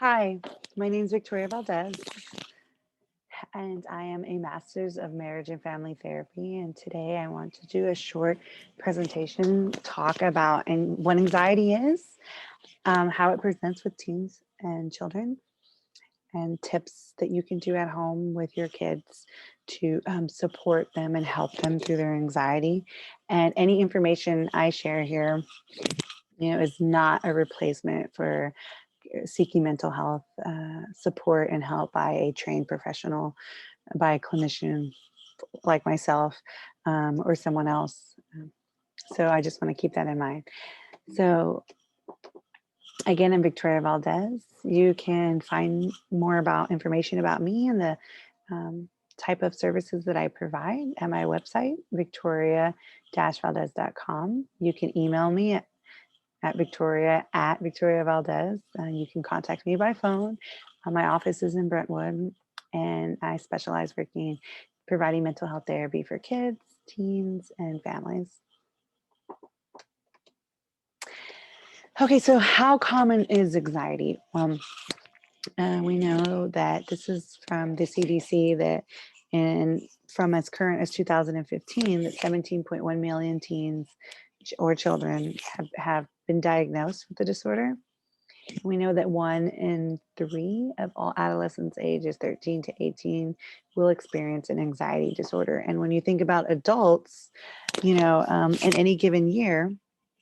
Hi, my name is Victoria Valdez, and I am a Master's of Marriage and Family Therapy. And today I want to do a short presentation talk about what anxiety is, how it presents with teens and children, and tips that you can do at home with your kids to support them and help them through their anxiety. And any information I share here, is not a replacement for seeking mental health support and help by a trained professional, by a clinician like myself or someone else. So I just want to keep that in mind. So again, I'm Victoria Valdez. You can find more about information about me and the type of services that I provide at my website, victoria-valdez.com. You can email me at Victoria Valdez. You can contact me by phone. My office is in Brentwood, and I specialize providing mental health therapy for kids, teens, and families. Okay, so how common is anxiety? We know that this is from the CDC that from as current as 2015, that 17.1 million teens or children have been diagnosed with the disorder. We know that 1 in 3 of all adolescents ages 13 to 18 will experience an anxiety disorder. And when you think about adults, in any given year,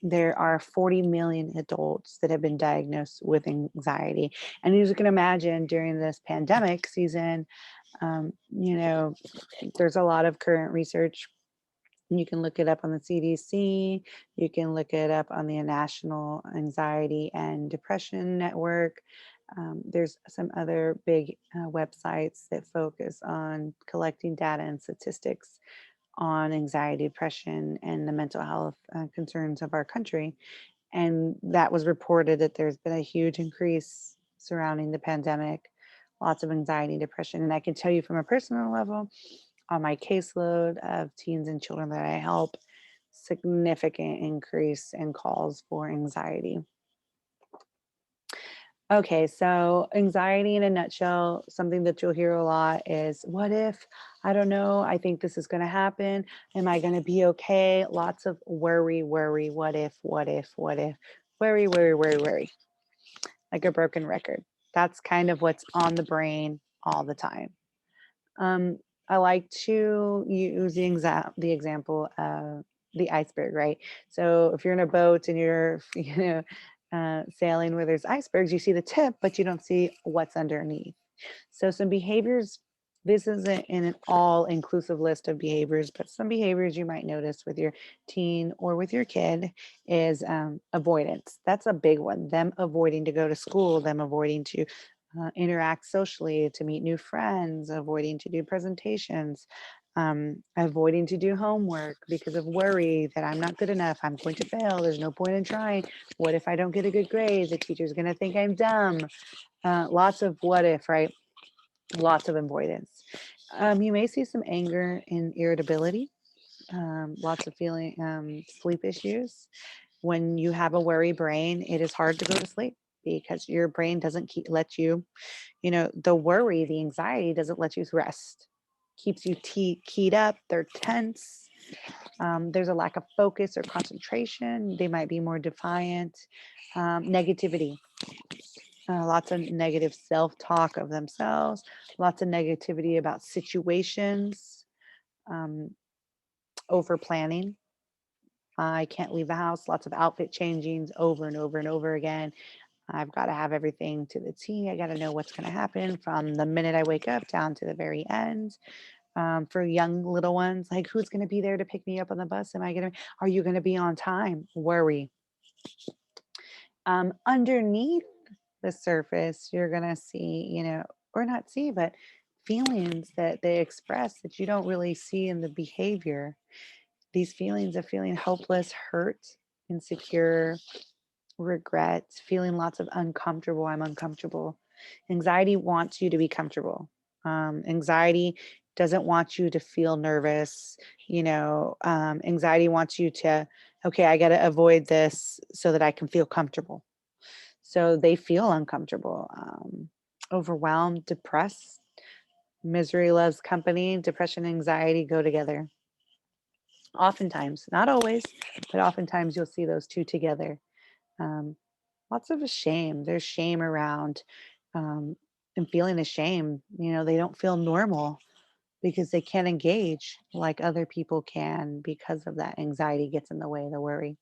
there are 40 million adults that have been diagnosed with anxiety. And as you can imagine, during this pandemic season, there's a lot of current research. You can look it up on the CDC. You can look it up on the National Anxiety and Depression Network. There's some other big websites that focus on collecting data and statistics on anxiety, depression, and the mental health concerns of our country. And that was reported that there's been a huge increase surrounding the pandemic, lots of anxiety, depression. And I can tell you from a personal level, on my caseload of teens and children that I help, significant increase in calls for anxiety. Okay, so anxiety in a nutshell, something that you'll hear a lot is, what if? I don't know. I think this is going to happen. Am I going to be okay? Lots of worry, worry. What if, what if, what if? Worry, worry, worry, worry. Like a broken record. That's kind of what's on the brain all the time. Um, I like to use the example of the iceberg, right? So if you're in a boat and you're, sailing where there's icebergs, you see the tip, but you don't see what's underneath. So some behaviors. This isn't in an all-inclusive list of behaviors, but some behaviors you might notice with your teen or with your kid is avoidance. That's a big one. Them avoiding to go to school, them avoiding to interact socially, to meet new friends, avoiding to do presentations, avoiding to do homework because of worry that I'm not good enough, I'm going to fail, there's no point in trying. What if I don't get a good grade? The teacher's going to think I'm dumb. Lots of what if, right? Lots of avoidance. You may see some anger and irritability, lots of sleep issues. When you have a worry brain, it is hard to go to sleep because your brain doesn't let you, the worry, the anxiety doesn't let you rest, keeps you keyed up, they're tense. There's a lack of focus or concentration. They might be more defiant. Negativity, lots of negative self-talk of themselves, lots of negativity about situations, um, over planning. I can't leave the house, lots of outfit changings over and over and over again. I've got to have everything to the T. I got to know what's going to happen from the minute I wake up down to the very end. For young little ones, like, who's going to be there to pick me up on the bus? Are you going to be on time? Worry. Underneath the surface, you're going to see, or not see, but feelings that they express that you don't really see in the behavior. These feelings of feeling hopeless, hurt, insecure, regret, feeling lots of uncomfortable. I'm uncomfortable. Anxiety wants you to be comfortable. Anxiety doesn't want you to feel nervous. Anxiety wants you to, okay, I got to avoid this so that I can feel comfortable. So they feel uncomfortable, overwhelmed, depressed. Misery loves company. Depression and anxiety go together. Oftentimes, not always, but oftentimes you'll see those two together. Um, Lots of shame. There's shame around, um, and feeling ashamed. They don't feel normal because they can't engage like other people can because of that anxiety gets in the way, the worry.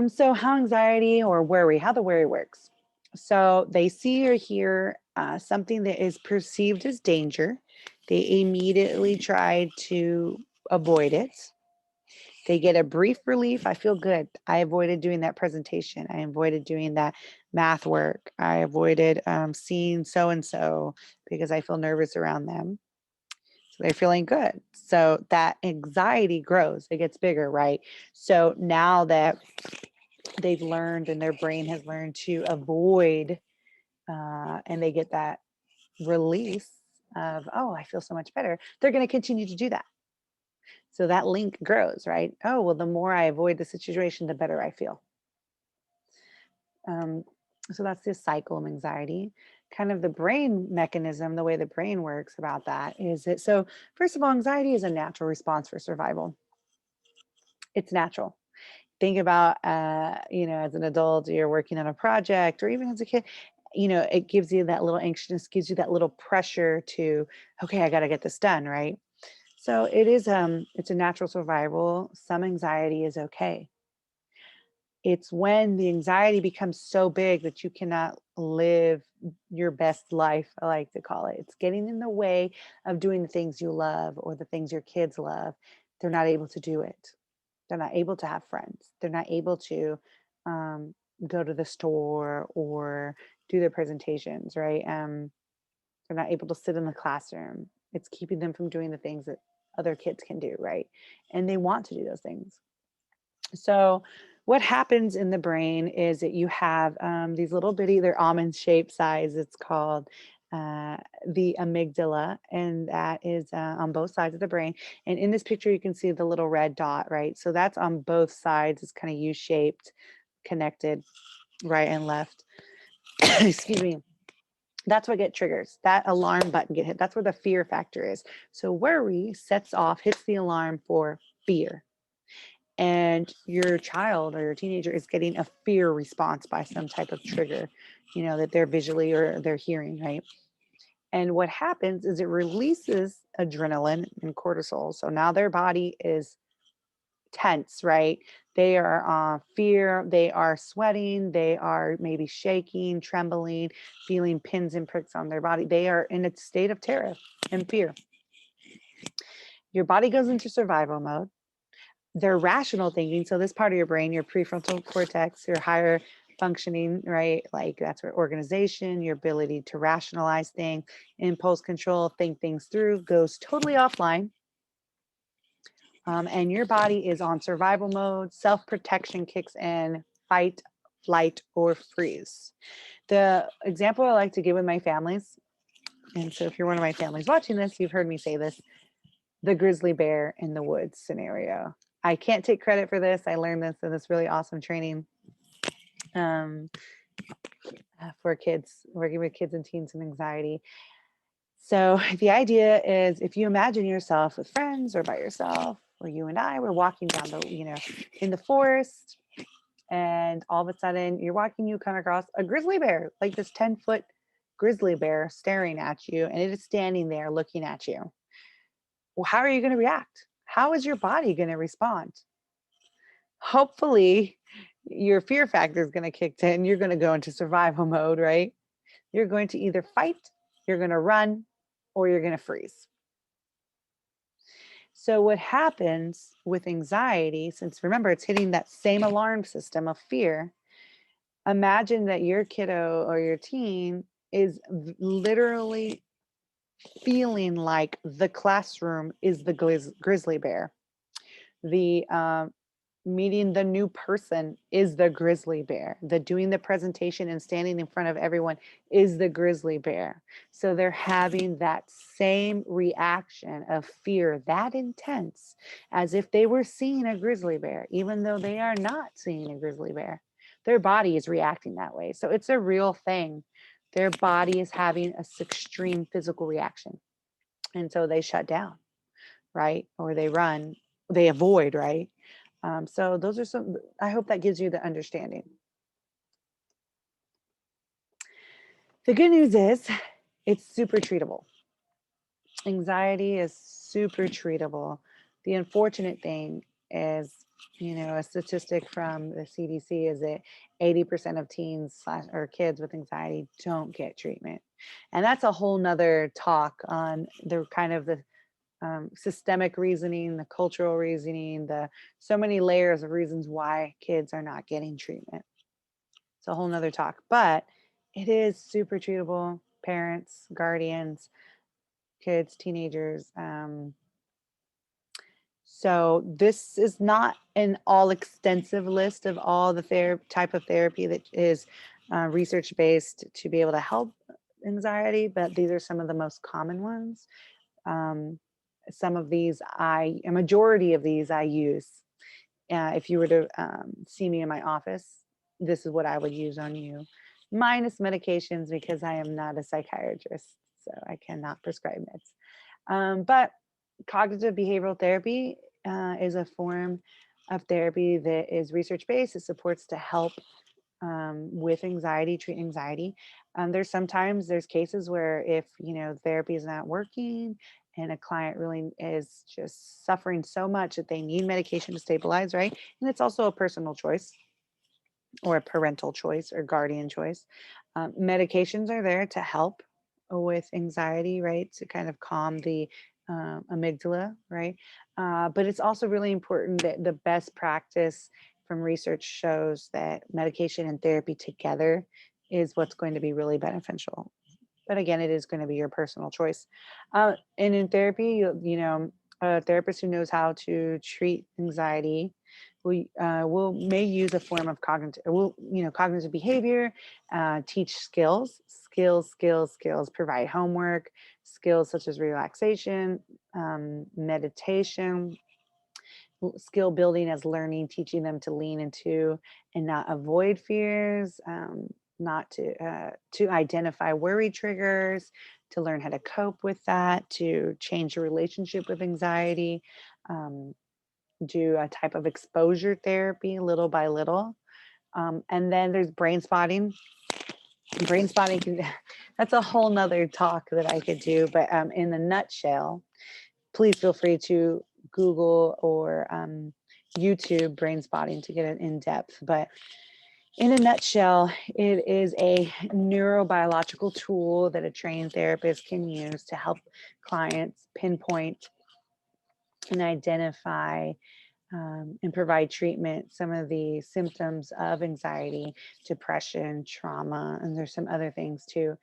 So, how anxiety or worry, how the worry works. So, they see or hear something that is perceived as danger. They immediately try to avoid it. They get a brief relief. I feel good. I avoided doing that presentation. I avoided doing that math work. I avoided seeing so and so because I feel nervous around them. So they're feeling good. So that anxiety grows, it gets bigger, right? So now that they've learned and their brain has learned to avoid, and they get that release of, oh, I feel so much better, they're going to continue to do that. So that link grows, right? Oh, well, the more I avoid the situation, the better I feel. Um, so that's this cycle of anxiety. Kind of the brain mechanism, the way the brain works about that is it. So, first of all, anxiety is a natural response for survival. It's natural. Think about, as an adult, you're working on a project, or even as a kid, it gives you that little anxiousness, gives you that little pressure to, okay, I got to get this done, right? So it's a natural survival. Some anxiety is okay. It's when the anxiety becomes so big that you cannot live your best life, I like to call it. It's getting in the way of doing the things you love or the things your kids love. They're not able to do it. They're not able to have friends. They're not able to um, go to the store or do their presentations, right? They're not able to sit in the classroom. It's keeping them from doing the things that other kids can do, right? And they want to do those things. So, what happens in the brain is that you have these little bitty, they're almond shaped size. It's called uh, the amygdala, and that is on both sides of the brain. And in this picture, you can see the little red dot, right? So, that's on both sides. It's kind of U shaped, connected right and left. Excuse me. That's what get triggers. That alarm button get hit. That's where the fear factor is. So, worry sets off, hits the alarm for fear, and your child or your teenager is getting a fear response by some type of trigger, that they're visually or they're hearing, right? And what happens is it releases adrenaline and cortisol. So now their body is tense, right? They are fear, they are sweating, they are maybe shaking, trembling, feeling pins and pricks on their body. They are in a state of terror and fear. Your body goes into survival mode. Their rational thinking, so this part of your brain, your prefrontal cortex, your higher functioning, right? Like that's where organization, your ability to rationalize things, impulse control, think things through, goes totally offline. And your body is on survival mode. Self protection kicks in, fight, flight, or freeze. The example I like to give with my families, and so if you're one of my families watching this, you've heard me say this, the grizzly bear in the woods scenario. I can't take credit for this. I learned this in this really awesome training um, for kids, working with kids and teens and anxiety. So the idea is if you imagine yourself with friends or by yourself, or you and I were walking down in the forest, and all of a sudden you're walking, you come across a grizzly bear, like this 10-foot grizzly bear staring at you, and it is standing there looking at you. Well, how are you going to react? How is your body going to respond? Hopefully, your fear factor is going to kick in. You're going to go into survival mode, right? You're going to either fight, you're going to run, or you're going to freeze. So, what happens with anxiety, since remember, it's hitting that same alarm system of fear, imagine that your kiddo or your teen is literally feeling like the classroom is the grizzly bear. The meeting the new person is the grizzly bear. The doing the presentation and standing in front of everyone is the grizzly bear. So they're having that same reaction of fear, that intense, as if they were seeing a grizzly bear, even though they are not seeing a grizzly bear. their body is reacting that way. So it's a real thing. Their body is having a extreme physical reaction. And so they shut down, right? Or they run, they avoid, right? So those are some, I hope that gives you the understanding. The good news is it's super treatable. Anxiety is super treatable. The unfortunate thing is, a statistic from the CDC is that 80% of teens slash or kids with anxiety don't get treatment. And that's a whole nother talk on the kind of the systemic reasoning, the cultural reasoning, the so many layers of reasons why kids are not getting treatment. It's a whole nother talk, but it is super treatable. Parents, guardians, kids, teenagers. So this is not an all extensive list of all the type of therapy that is research based to be able to help anxiety, but these are some of the most common ones. Um, some of these, a majority of these I use. If you were to see me in my office, this is what I would use on you, minus medications because I am not a psychiatrist, so I cannot prescribe meds. But cognitive behavioral therapy is a form of therapy that is research based. It supports to help with anxiety, treat anxiety. There's cases where if therapy is not working and a client really is just suffering so much that they need medication to stabilize, right? And it's also a personal choice or a parental choice or guardian choice. Medications are there to help with anxiety, right? To kind of calm the amygdala, right? But it's also really important that the best practice from research shows that medication and therapy together is what's going to be really beneficial. But again, it is going to be your personal choice. And in therapy, a therapist who knows how to treat anxiety may use a form of cognitive behavior, teach skills, provide homework, skills such as relaxation, meditation, skill building as learning, teaching them to lean into and not avoid fears, not to identify worry triggers, to learn how to cope with that, to change your relationship with anxiety, um, do a type of exposure therapy little by little. And then there's brain spotting. Brain spotting that's a whole nother talk that I could do, but in a nutshell, please feel free to Google or YouTube brain spotting to get it in depth. But in a nutshell, it is a neurobiological tool that a trained therapist can use to help clients pinpoint and identify and provide treatment some of the symptoms of anxiety, depression, trauma, and there's some other things too,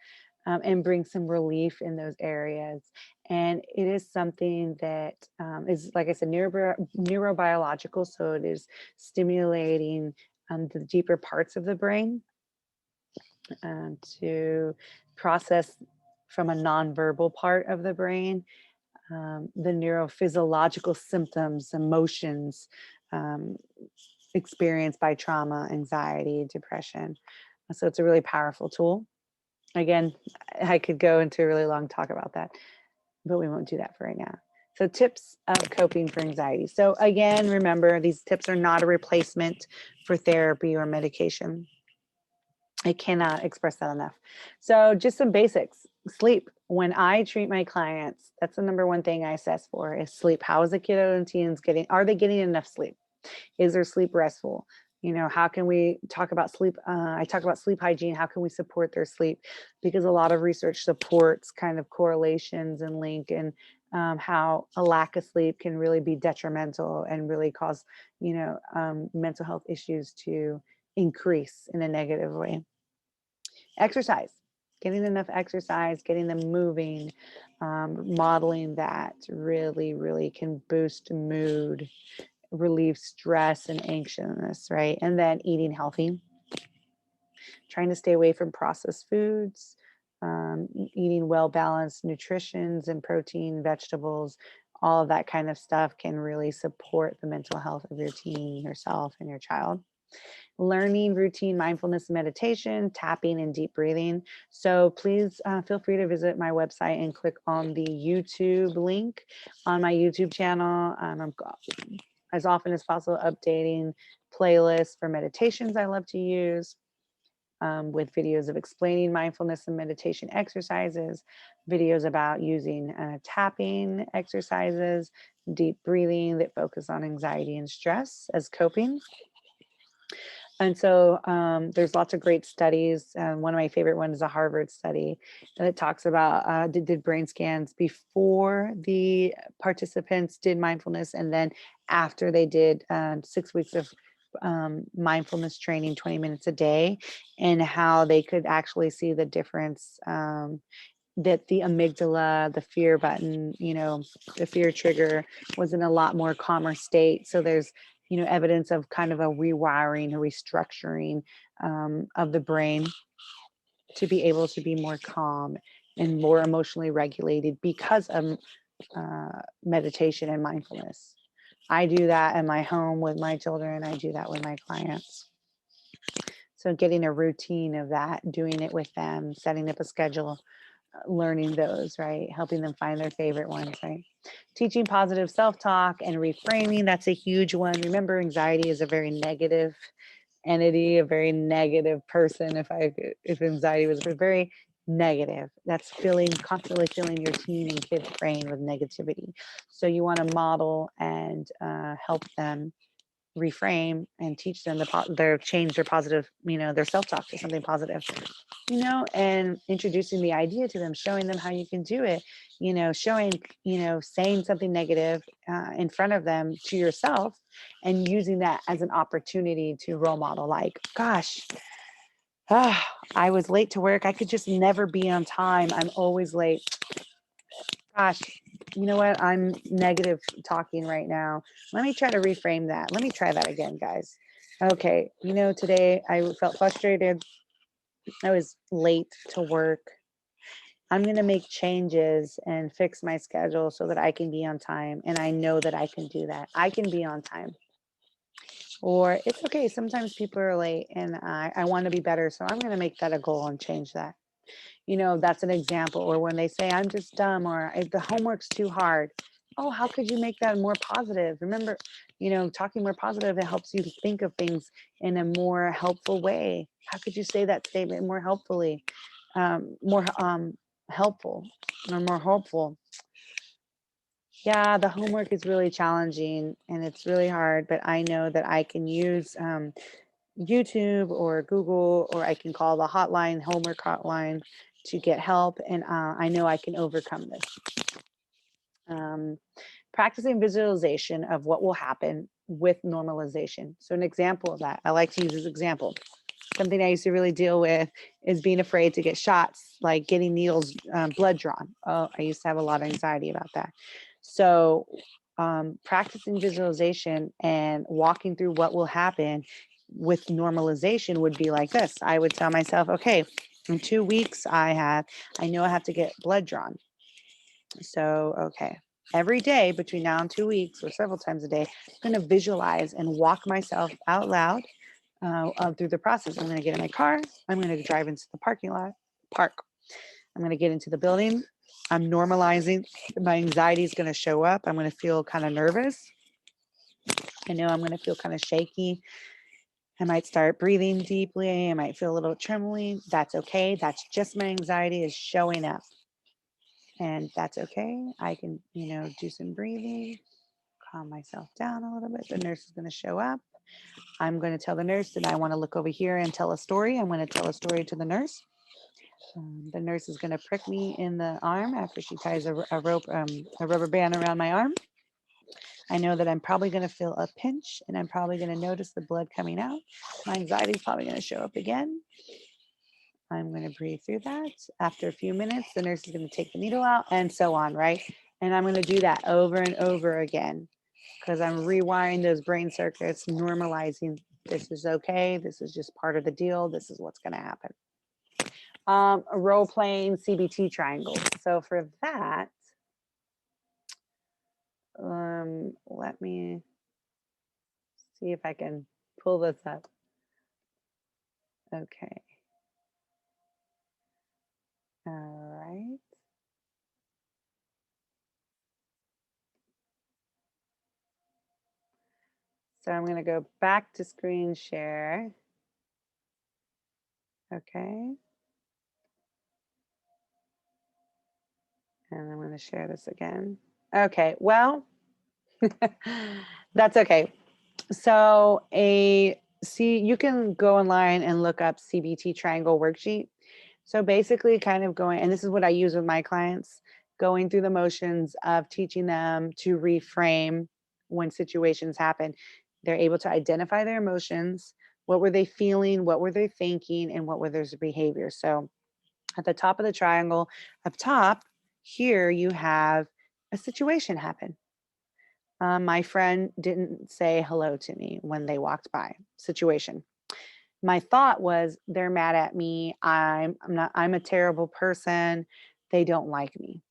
and bring some relief in those areas. And it is something that is, like I said, neurobiological, so it is stimulating the deeper parts of the brain to process from a nonverbal part of the brain the neurophysiological symptoms, emotions um, experienced by trauma, anxiety, depression. So it's a really powerful tool. Again, I could go into a really long talk about that, but we won't do that for right now. So tips of coping for anxiety. So again, remember, these tips are not a replacement for therapy or medication. I cannot express that enough. So just some basics. Sleep. When I treat my clients, that's the number one thing I assess for is sleep. How is the kiddo and teens getting? Are they getting enough sleep? Is their sleep restful? How can we talk about sleep? I talk about sleep hygiene. How can we support their sleep? Because a lot of research supports kind of correlations and link and how a lack of sleep can really be detrimental and really cause, mental health issues to increase in a negative way. Exercise, getting enough exercise, getting them moving, modeling that really, really can boost mood, relieve stress and anxiousness, right? And then eating healthy, trying to stay away from processed foods, eating well balanced nutritions and protein, vegetables, all of that kind of stuff can really support the mental health of your teen, yourself, and your child. Learning routine mindfulness meditation, tapping, and deep breathing. So please feel free to visit my website and click on the YouTube link on my YouTube channel. As often as possible updating playlists for meditations I love to use, with videos of explaining mindfulness and meditation exercises, videos about using tapping exercises, deep breathing that focus on anxiety and stress as coping. And so there's lots of great studies. One of my favorite ones is a Harvard study that talks about did brain scans before the participants did mindfulness, and then after they did 6 weeks of mindfulness training, 20 minutes a day, and how they could actually see the difference. That the amygdala, the fear button, the fear trigger was in a lot more calmer state. So there's, evidence of kind of a rewiring, a restructuring of the brain to be able to be more calm and more emotionally regulated because of meditation and mindfulness. I do that in my home with my children. I do that with my clients. So getting a routine of that, doing it with them, setting up a schedule, learning those, right? Helping them find their favorite ones, right? Teaching positive self-talk and reframing, that's a huge one. Remember, anxiety is a very negative entity, a very negative person. If anxiety was very negative, that's constantly filling your teen and kid's brain with negativity. So you want to model and help them reframe and teach them their change their positive, their self-talk to something positive, and introducing the idea to them, showing them how you can do it, showing, saying something negative in front of them to yourself, and using that as an opportunity to role model, like, gosh, I was late to work. I could just never be on time. I'm always late. Gosh, you know what? I'm negative talking right now. Let me try to reframe that. Let me try that again, guys. Okay, today I felt frustrated. I was late to work. I'm going to make changes and fix my schedule so that I can be on time. And I know that I can do that. I can be on time. Or it's okay. Sometimes people are late and I want to be better. So I'm going to make that a goal and change that. That's an example. Or when they say, I'm just dumb, or the homework's too hard. Oh, how could you make that more positive? Remember, talking more positive, it helps you to think of things in a more helpful way. How could you say that statement more helpfully, more helpful or more hopeful? Yeah, the homework is really challenging and it's really hard, but I know that I can use YouTube or Google, or I can call the hotline, homework hotline, to get help. And I know I can overcome this. Um, Practicing visualization of what will happen with normalization. So an example of that, I like to use this example. Something I used to really deal with is being afraid to get shots, like getting needles, blood drawn. Oh, I used to have a lot of anxiety about that. So practicing visualization and walking through what will happen with normalization would be like this. I would tell myself, okay, in 2 weeks, I know I have to get blood drawn. So, okay, every day between now and 2 weeks, or several times a day, I'm going to visualize and walk myself out loud through the process. I'm going to get in my car. I'm going to drive into the park. I'm going to get into the building. I'm normalizing. My anxiety is going to show up. I'm going to feel kind of nervous. I know I'm going to feel kind of shaky. I might start breathing deeply. I might feel a little trembling. That's okay. That's just my anxiety is showing up. And that's okay. I can, do some breathing, calm myself down a little bit. The nurse is going to show up. I'm going to tell the nurse that I want to look over here and tell a story. I'm going to tell a story to the nurse. The nurse is going to prick me in the arm after she ties a rubber band around my arm. I know that I'm probably going to feel a pinch, and I'm probably going to notice the blood coming out. My anxiety is probably going to show up again. I'm going to breathe through that. After a few minutes, the nurse is going to take the needle out, and so on, right? And I'm going to do that over and over again, because I'm rewiring those brain circuits, normalizing. This is okay. This is just part of the deal. This is what's going to happen. Role playing CBT triangles. So for that, let me see if I can pull this up. Okay. All right. So I'm going to go back to screen share. Okay. And I'm going to share this again. Okay. Well, that's okay. So you can go online and look up CBT Triangle Worksheet. So basically kind of going, and this is what I use with my clients, going through the motions of teaching them to reframe when situations happen. They're able to identify their emotions, what were they feeling, what were they thinking, and what were their behaviors. So at the top of the triangle up top, here you have a situation happen. My friend didn't say hello to me when they walked by. Situation. My thought was they're mad at me. I'm a terrible person. They don't like me.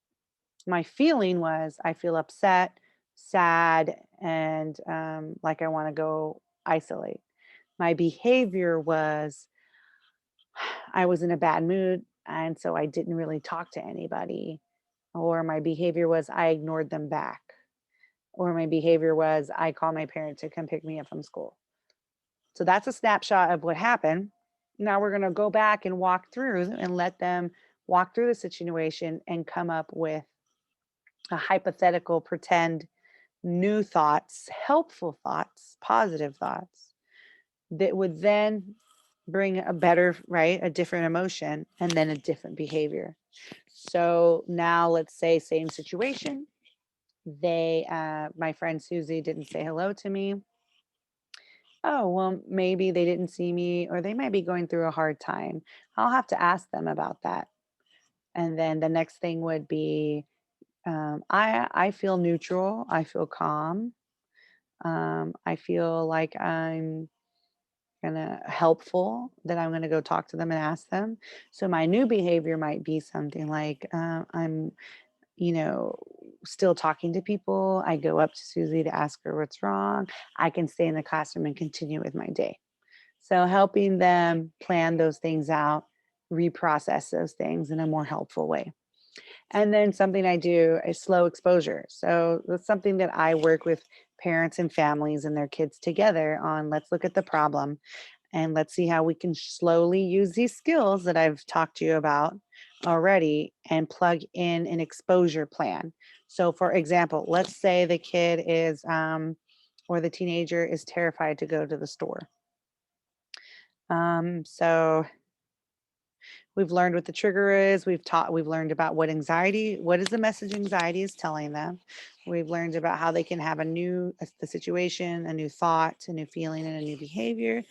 My feeling was I feel upset, sad, and like I want to go isolate. My behavior was I was in a bad mood, and so I didn't really talk to anybody. Or my behavior was I ignored them back. Or my behavior was I call my parent to come pick me up from school. So that's a snapshot of what happened. Now we're going to go back and walk through and let them walk through the situation and come up with a hypothetical, pretend new thoughts, helpful thoughts, positive thoughts that would then bring a better, right? A different emotion and then a different behavior. So now let's say same situation. My friend Susie didn't say hello to me. Oh, well, maybe they didn't see me or they might be going through a hard time. I'll have to ask them about that. And then the next thing would be I feel neutral. I feel calm. I feel like I'm gonna helpful that I'm gonna go talk to them and ask them. So my new behavior might be something like I'm you know, still talking to people. I go up to Susie to ask her what's wrong. I can stay in the classroom and continue with my day. So helping them plan those things out, reprocess those things in a more helpful way. And then something I do is slow exposure. So that's something that I work with parents and families and their kids together on. Let's look at the problem and let's see how we can slowly use these skills that I've talked to you about already and plug in an exposure plan. So, for example, let's say the kid is or the teenager is terrified to go to the store. So we've learned what the trigger is. We've learned about what is the message anxiety is telling them. We've learned about how they can have the situation, a new thought, a new feeling, and a new behavior.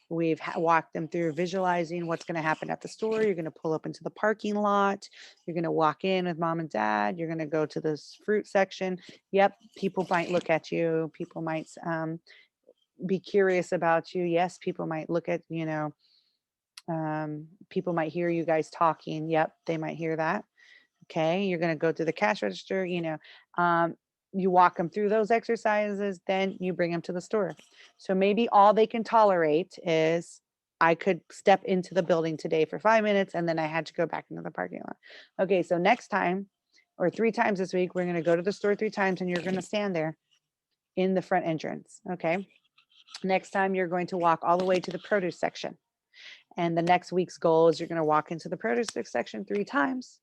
We've walked them through visualizing what's going to happen at the store. You're going to pull up into the parking lot. You're going to walk in with mom and dad. You're going to go to this fruit section. Yep, people might look at you. People might be curious about you. Yes, people might look at, people might hear you guys talking. Yep, they might hear that. Okay, you're going to go to the cash register. Um, you walk them through those exercises, then you bring them to the store. So maybe all they can tolerate is I could step into the building today for 5 minutes and then I had to go back into the parking lot. Okay, so next time or 3 times this week, we're going to go to the store 3 times and you're going to stand there in the front entrance. Okay, next time you're going to walk all the way to the produce section. And the next week's goal is you're going to walk into the produce section 3 times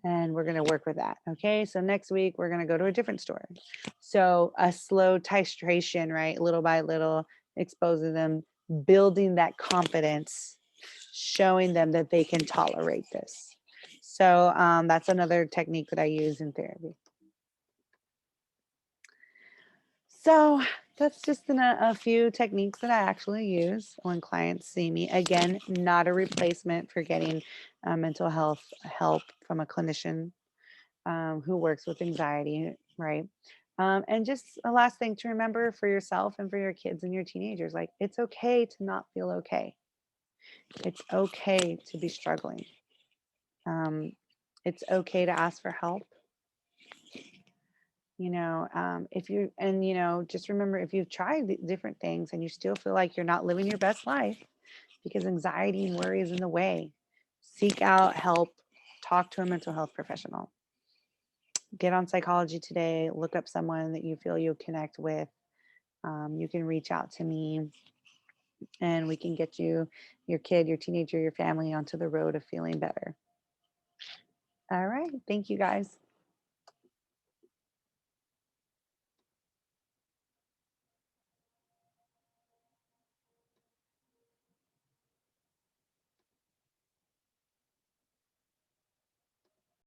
and we're going to work with that. Okay. So next week we're going to go to a different store. So a slow titration, right? Little by little, exposing them, building that confidence, showing them that they can tolerate this. So that's another technique that I use in therapy. So that's just a few techniques that I actually use when clients see me. Again, not a replacement for getting mental health help from a clinician who works with anxiety, right? And just a last thing to remember for yourself and for your kids and your teenagers, like it's okay to not feel okay. It's okay to be struggling. Um, it's okay to ask for help. If you and just remember if you've tried different things and you still feel like you're not living your best life, because anxiety and worry is in the way. Seek out help, talk to a mental health professional. Get on Psychology Today, look up someone that you feel you'll connect with. You can reach out to me and we can get you, your kid, your teenager, your family onto the road of feeling better. All right. Thank you guys.